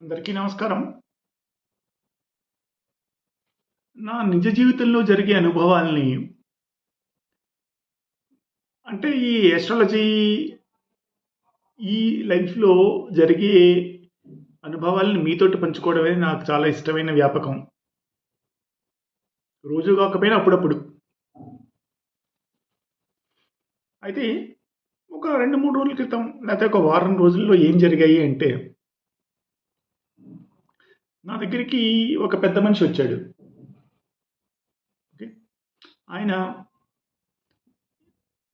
అందరికీ నమస్కారం. నా నిజ జీవితంలో జరిగే అనుభవాల్ని అంటే ఈ యాస్ట్రాలజీ ఈ లైఫ్‌లో జరిగే అనుభవాల్ని మీతోటి పంచుకోవడమే నాకు చాలా ఇష్టమైన వ్యాపకం. రోజు కాకపోయినా అప్పుడప్పుడు. అయితే ఒక 2, 3 రోజుల క్రితం లేతే ఒక వారం రోజుల్లో ఏం జరిగాయి అంటే, నా దగ్గరికి ఒక పెద్ద మనిషి వచ్చాడు. ఓకే. ఆయన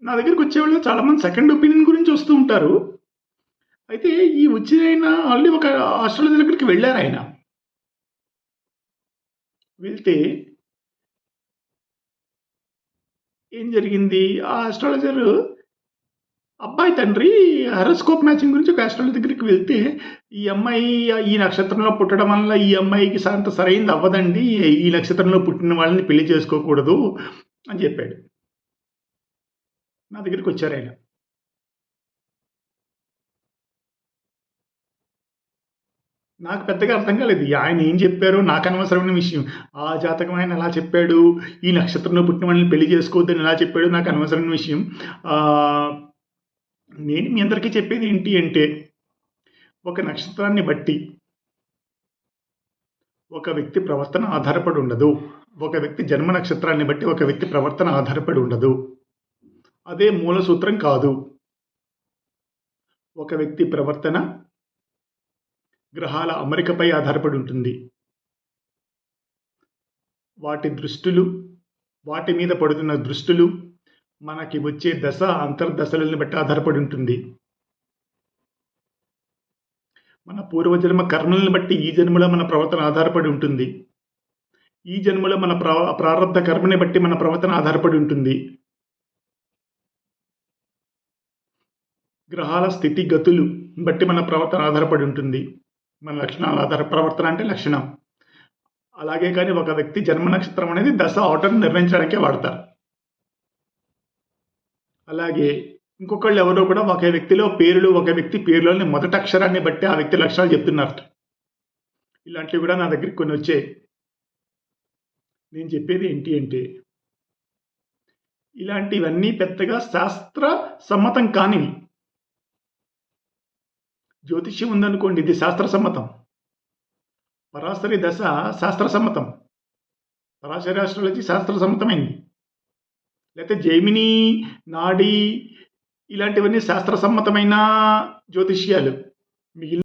నా దగ్గరికి వచ్చేవాళ్ళు చాలామంది సెకండ్ ఒపీనియన్ గురించి వస్తూ ఉంటారు. అయితే ఈ వచ్చినాయన ఆల్రెడీ ఒక ఆస్ట్రాలజీ దగ్గరికి వెళ్లారాయన. వెళ్తే ఏం జరిగింది? ఆ ఆస్ట్రాలజరు అబ్బాయి తండ్రి హారోస్కోప్ మ్యాచింగ్ గురించి ఒక ఆస్ట్రాలజర్ దగ్గరికి వెళ్తే, "ఈ అమ్మాయి ఈ నక్షత్రంలో పుట్టడం వల్ల ఈ అమ్మాయికి అంత సరైనది అవ్వదండి. ఈ నక్షత్రంలో పుట్టిన వాళ్ళని పెళ్లి చేసుకోకూడదు" అని చెప్పాడు. నా దగ్గరికొచ్చారాయన. నాకు పెద్దగా అర్థం కాలేదు. ఆయన ఏం చెప్పారో నాకనవసరమైన విషయం. ఆ జాతకం ఆయన ఎలా చెప్పాడు, ఈ నక్షత్రంలో పుట్టిన వాళ్ళని పెళ్లి చేసుకోవద్దని ఎలా చెప్పాడో నాకు అనవసరమైన విషయం. ఆహ్, నేను మీ అందరికీ చెప్పేది ఏంటి అంటే, ఒక నక్షత్రాన్ని బట్టి ఒక వ్యక్తి ప్రవర్తన ఆధారపడి ఉండదు. ఒక వ్యక్తి జన్మ నక్షత్రాన్ని బట్టి ఒక వ్యక్తి ప్రవర్తన ఆధారపడి ఉండదు. అదే మూల సూత్రం కాదు. ఒక వ్యక్తి ప్రవర్తన గ్రహాల అమరికపై ఆధారపడి ఉంటుంది. వాటి దృష్టులు, వాటి మీద పడుతున్న దృష్టులు, మనకి వచ్చే దశ, అంతర్దశలను బట్టి ఆధారపడి ఉంటుంది. మన పూర్వజన్మ కర్మలను బట్టి ఈ జన్మలో మన ప్రవర్తన ఆధారపడి ఉంటుంది. ఈ జన్మలో మన ప్రారబ్ధ కర్మని బట్టి మన ప్రవర్తన ఆధారపడి ఉంటుంది. గ్రహాల స్థితిగతులు బట్టి మన ప్రవర్తన ఆధారపడి ఉంటుంది. మన లక్షణాల ప్రవర్తన అంటే లక్షణం. అలాగే కానీ ఒక వ్యక్తి జన్మ నక్షత్రం అనేది దశ ఆర్డర్ నిర్ణయించడానికే వాడతారు. అలాగే ఇంకొకళ్ళు ఎవరో కూడా ఒక వ్యక్తిలో పేరులు, ఒక వ్యక్తి పేరులోని మొదటి అక్షరాన్ని బట్టి ఆ వ్యక్తి లక్షణాలు చెప్తున్నారు. ఇలాంటివి కూడా నా దగ్గరికి కొన్ని వచ్చాయి. నేను చెప్పేది ఏంటి అంటే, ఇలాంటివన్నీ పెద్దగా శాస్త్ర సమ్మతం కానివి. జ్యోతిష్యం ఉందనుకోండి, ఇది శాస్త్ర సమ్మతం. పరాశరి దశ శాస్త్ర సమ్మతం. పరాశరి ఆస్ట్రాలజీ శాస్త్ర సమ్మతమైంది. లేకపోతే జైమిని, నాడీ ఇలాంటివన్నీ శాస్త్ర సమ్మతమైన జ్యోతిష్యాలు. మిగిలిన